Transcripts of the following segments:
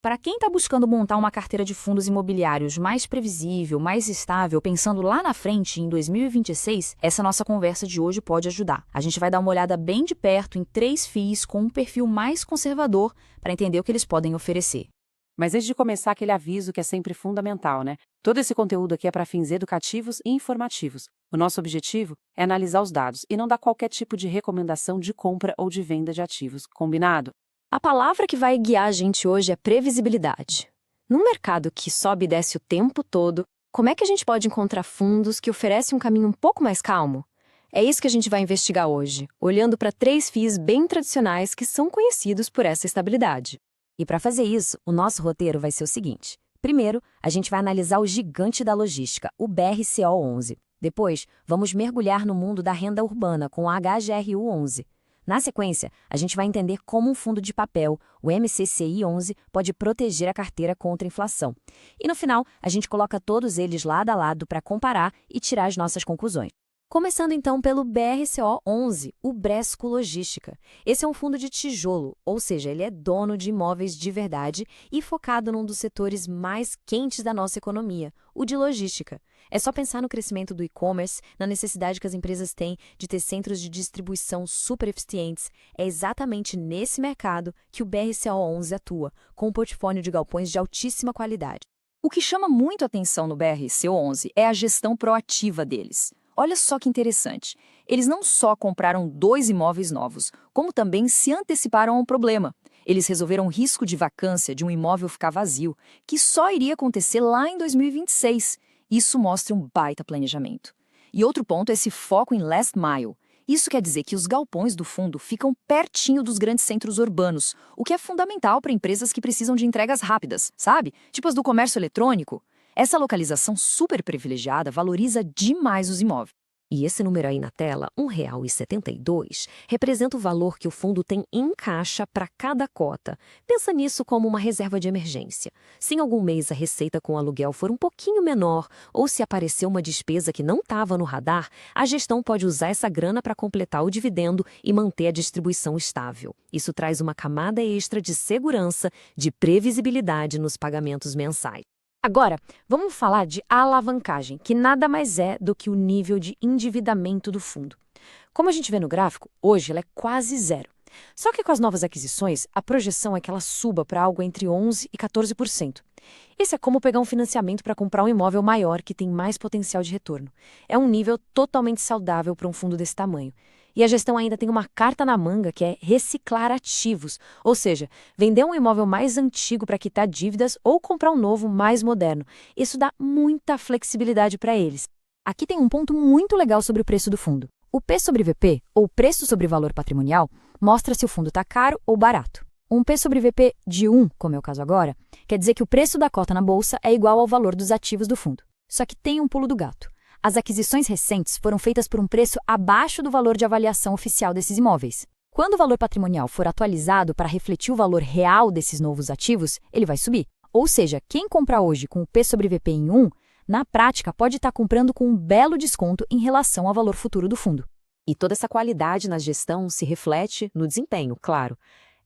Para quem está buscando montar uma carteira de fundos imobiliários mais previsível, mais estável, pensando lá na frente, em 2026, essa nossa conversa de hoje pode ajudar. A gente vai dar uma olhada bem de perto em 3 FIIs com um perfil mais conservador para entender o que eles podem oferecer. Mas antes de começar, aquele aviso que é sempre fundamental, né? Todo esse conteúdo aqui é para fins educativos e informativos. O nosso objetivo é analisar os dados e não dar qualquer tipo de recomendação de compra ou de venda de ativos. Combinado? A palavra que vai guiar a gente hoje é previsibilidade. Num mercado que sobe e desce o tempo todo, como é que a gente pode encontrar fundos que oferecem um caminho um pouco mais calmo? É isso que a gente vai investigar hoje, olhando para 3 FIIs bem tradicionais que são conhecidos por essa estabilidade. E para fazer isso, o nosso roteiro vai ser o seguinte. Primeiro, a gente vai analisar o gigante da logística, o BRCO11. Depois, vamos mergulhar no mundo da renda urbana com o HGRU11. Na sequência, a gente vai entender como um fundo de papel, o MCCI11, pode proteger a carteira contra a inflação. E no final, a gente coloca todos eles lado a lado para comparar e tirar as nossas conclusões. Começando então pelo BRCO11, o Bresco Logística. Esse é um fundo de tijolo, ou seja, ele é dono de imóveis de verdade e focado num dos setores mais quentes da nossa economia, o de logística. É só pensar no crescimento do e-commerce, na necessidade que as empresas têm de ter centros de distribuição super eficientes. É exatamente nesse mercado que o BRCO11 atua, com um portfólio de galpões de altíssima qualidade. O que chama muito atenção no BRCO11 é a gestão proativa deles. Olha só que interessante. Eles não só compraram 2 imóveis novos, como também se anteciparam a um problema. Eles resolveram o risco de vacância de um imóvel ficar vazio, que só iria acontecer lá em 2026. Isso mostra um baita planejamento. E outro ponto é esse foco em last mile. Isso quer dizer que os galpões do fundo ficam pertinho dos grandes centros urbanos, o que é fundamental para empresas que precisam de entregas rápidas, sabe? Tipo as do comércio eletrônico. Essa localização super privilegiada valoriza demais os imóveis. E esse número aí na tela, R$ 1,72, representa o valor que o fundo tem em caixa para cada cota. Pensa nisso como uma reserva de emergência. Se em algum mês a receita com o aluguel for um pouquinho menor, ou se aparecer uma despesa que não estava no radar, a gestão pode usar essa grana para completar o dividendo e manter a distribuição estável. Isso traz uma camada extra de segurança, de previsibilidade nos pagamentos mensais. Agora, vamos falar de alavancagem, que nada mais é do que o nível de endividamento do fundo. Como a gente vê no gráfico, hoje ela é quase zero. Só que com as novas aquisições, a projeção é que ela suba para algo entre 11% e 14%. Esse é como pegar um financiamento para comprar um imóvel maior que tem mais potencial de retorno. É um nível totalmente saudável para um fundo desse tamanho. E a gestão ainda tem uma carta na manga que é reciclar ativos, ou seja, vender um imóvel mais antigo para quitar dívidas ou comprar um novo mais moderno. Isso dá muita flexibilidade para eles. Aqui tem um ponto muito legal sobre o preço do fundo. O P sobre VP, ou preço sobre valor patrimonial, mostra se o fundo está caro ou barato. Um P sobre VP de 1, como é o caso agora, quer dizer que o preço da cota na bolsa é igual ao valor dos ativos do fundo. Só que tem um pulo do gato. As aquisições recentes foram feitas por um preço abaixo do valor de avaliação oficial desses imóveis. Quando o valor patrimonial for atualizado para refletir o valor real desses novos ativos, ele vai subir. Ou seja, quem comprar hoje com o P sobre VP em 1, na prática pode estar comprando com um belo desconto em relação ao valor futuro do fundo. E toda essa qualidade na gestão se reflete no desempenho, claro.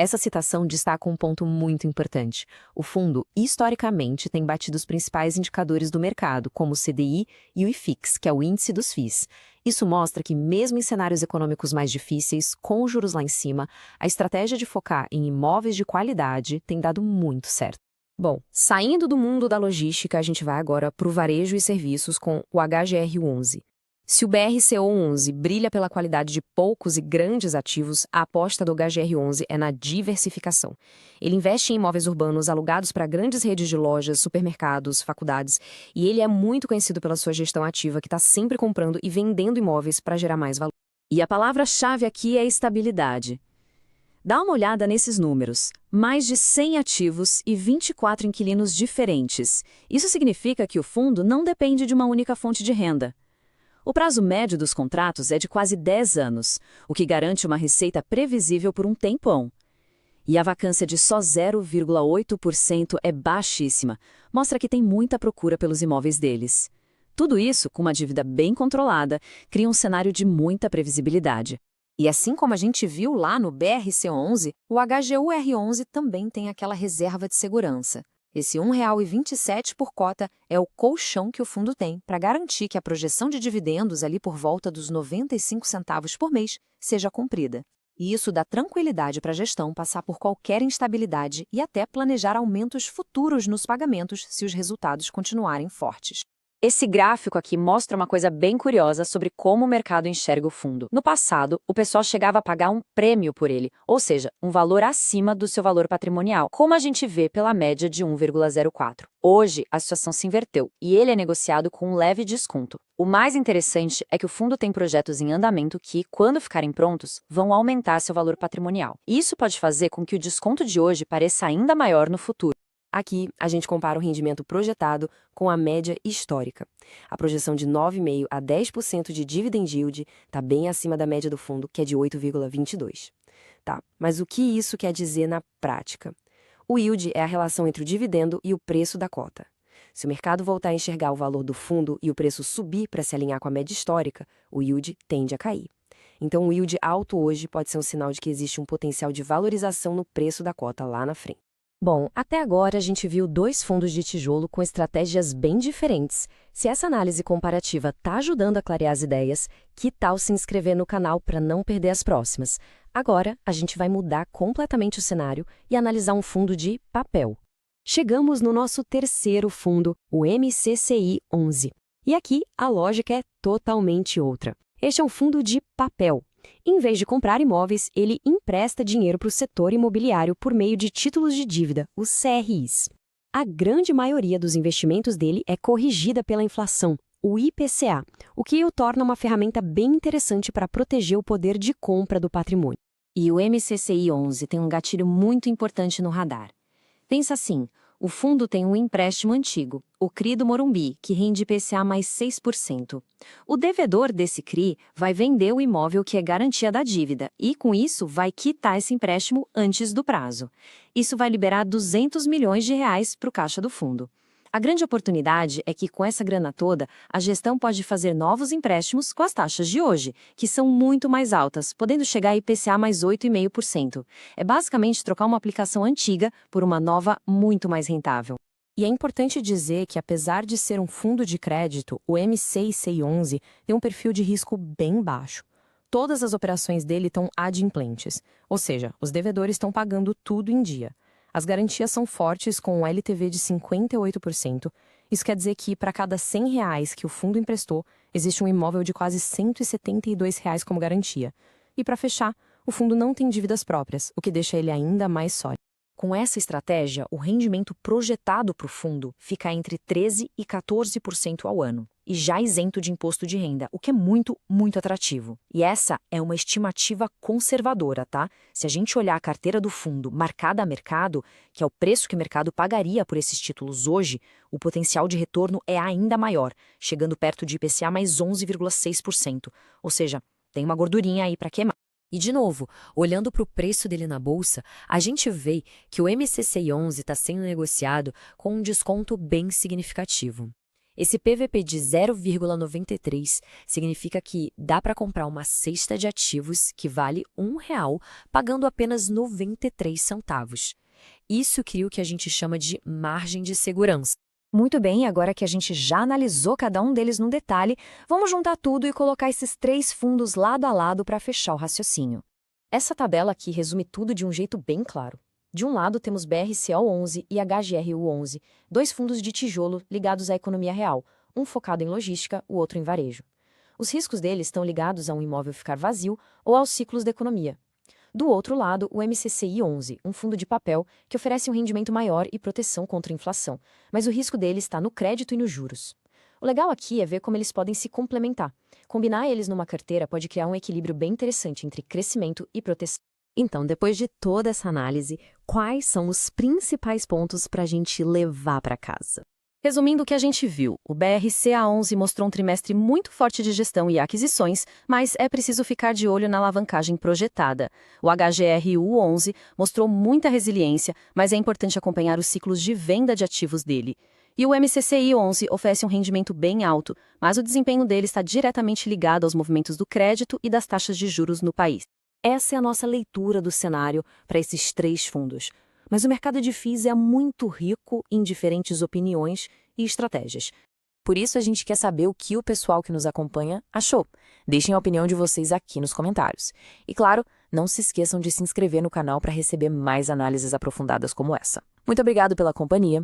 Essa citação destaca um ponto muito importante. O fundo, historicamente, tem batido os principais indicadores do mercado, como o CDI e o IFIX, que é o índice dos FIIs. Isso mostra que, mesmo em cenários econômicos mais difíceis, com os juros lá em cima, a estratégia de focar em imóveis de qualidade tem dado muito certo. Bom, saindo do mundo da logística, a gente vai agora para o varejo e serviços com o HGR11. Se o BRCO11 brilha pela qualidade de poucos e grandes ativos, a aposta do HGR11 é na diversificação. Ele investe em imóveis urbanos alugados para grandes redes de lojas, supermercados, faculdades, e ele é muito conhecido pela sua gestão ativa, que está sempre comprando e vendendo imóveis para gerar mais valor. E a palavra-chave aqui é estabilidade. Dá uma olhada nesses números. Mais de 100 ativos e 24 inquilinos diferentes. Isso significa que o fundo não depende de uma única fonte de renda. O prazo médio dos contratos é de quase 10 anos, o que garante uma receita previsível por um tempão. E a vacância de só 0,8% é baixíssima, mostra que tem muita procura pelos imóveis deles. Tudo isso, com uma dívida bem controlada, cria um cenário de muita previsibilidade. E assim como a gente viu lá no BRC11, o HGUR11 também tem aquela reserva de segurança. Esse R$ 1,27 por cota é o colchão que o fundo tem para garantir que a projeção de dividendos ali por volta dos 95 centavos por mês seja cumprida. E isso dá tranquilidade para a gestão passar por qualquer instabilidade e até planejar aumentos futuros nos pagamentos se os resultados continuarem fortes. Esse gráfico aqui mostra uma coisa bem curiosa sobre como o mercado enxerga o fundo. No passado, o pessoal chegava a pagar um prêmio por ele, ou seja, um valor acima do seu valor patrimonial, como a gente vê pela média de 1,04. Hoje, a situação se inverteu e ele é negociado com um leve desconto. O mais interessante é que o fundo tem projetos em andamento que, quando ficarem prontos, vão aumentar seu valor patrimonial. Isso pode fazer com que o desconto de hoje pareça ainda maior no futuro. Aqui, a gente compara o rendimento projetado com a média histórica. A projeção de 9,5% a 10% de dividend yield está bem acima da média do fundo, que é de 8,22%. Tá, mas o que isso quer dizer na prática? O yield é a relação entre o dividendo e o preço da cota. Se o mercado voltar a enxergar o valor do fundo e o preço subir para se alinhar com a média histórica, o yield tende a cair. Então, o yield alto hoje pode ser um sinal de que existe um potencial de valorização no preço da cota lá na frente. Bom, até agora a gente viu 2 fundos de tijolo com estratégias bem diferentes. Se essa análise comparativa está ajudando a clarear as ideias, que tal se inscrever no canal para não perder as próximas? Agora, a gente vai mudar completamente o cenário e analisar um fundo de papel. Chegamos no nosso terceiro fundo, o MCCI 11. E aqui a lógica é totalmente outra. Este é um fundo de papel. Em vez de comprar imóveis, ele empresta dinheiro para o setor imobiliário por meio de títulos de dívida, os CRIs. A grande maioria dos investimentos dele é corrigida pela inflação, o IPCA, o que o torna uma ferramenta bem interessante para proteger o poder de compra do patrimônio. E o MCCI 11 tem um gatilho muito importante no radar. Pensa assim, o fundo tem um empréstimo antigo, o CRI do Morumbi, que rende IPCA mais 6%. O devedor desse CRI vai vender o imóvel que é garantia da dívida e, com isso, vai quitar esse empréstimo antes do prazo. Isso vai liberar R$ 200 milhões para o caixa do fundo. A grande oportunidade é que, com essa grana toda, a gestão pode fazer novos empréstimos com as taxas de hoje, que são muito mais altas, podendo chegar a IPCA mais 8,5%. É basicamente trocar uma aplicação antiga por uma nova muito mais rentável. E é importante dizer que, apesar de ser um fundo de crédito, o MCCI 11 tem um perfil de risco bem baixo. Todas as operações dele estão adimplentes, ou seja, os devedores estão pagando tudo em dia. As garantias são fortes, com um LTV de 58%. Isso quer dizer que, para cada R$ 100 que o fundo emprestou, existe um imóvel de quase R$ 172 como garantia. E, para fechar, o fundo não tem dívidas próprias, o que deixa ele ainda mais sólido. Com essa estratégia, o rendimento projetado para o fundo fica entre 13% e 14% ao ano, e já isento de imposto de renda, o que é muito, muito atrativo. E essa é uma estimativa conservadora, tá? Se a gente olhar a carteira do fundo marcada a mercado, que é o preço que o mercado pagaria por esses títulos hoje, o potencial de retorno é ainda maior, chegando perto de IPCA mais 11,6%. Ou seja, tem uma gordurinha aí para queimar. E, de novo, olhando para o preço dele na bolsa, a gente vê que o MCCI 11 está sendo negociado com um desconto bem significativo. Esse PVP de 0,93 significa que dá para comprar uma cesta de ativos que vale R$ 1, pagando apenas 93 centavos. Isso cria o que a gente chama de margem de segurança. Muito bem, agora que a gente já analisou cada um deles no detalhe, vamos juntar tudo e colocar esses 3 fundos lado a lado para fechar o raciocínio. Essa tabela aqui resume tudo de um jeito bem claro. De um lado temos BRCO11 e HGRU11, 2 fundos de tijolo ligados à economia real, um focado em logística, o outro em varejo. Os riscos deles estão ligados a um imóvel ficar vazio ou aos ciclos da economia. Do outro lado, o MCCI 11, um fundo de papel que oferece um rendimento maior e proteção contra a inflação, mas o risco dele está no crédito e nos juros. O legal aqui é ver como eles podem se complementar. Combinar eles numa carteira pode criar um equilíbrio bem interessante entre crescimento e proteção. Então, depois de toda essa análise, quais são os principais pontos para a gente levar para casa? Resumindo o que a gente viu, o BRCA11 mostrou um trimestre muito forte de gestão e aquisições, mas é preciso ficar de olho na alavancagem projetada. O HGRU11 mostrou muita resiliência, mas é importante acompanhar os ciclos de venda de ativos dele. E o MCCI11 oferece um rendimento bem alto, mas o desempenho dele está diretamente ligado aos movimentos do crédito e das taxas de juros no país. Essa é a nossa leitura do cenário para esses 3 fundos. Mas o mercado de FIIs é muito rico em diferentes opiniões e estratégias. Por isso a gente quer saber o que o pessoal que nos acompanha achou. Deixem a opinião de vocês aqui nos comentários. E claro, não se esqueçam de se inscrever no canal para receber mais análises aprofundadas como essa. Muito obrigado pela companhia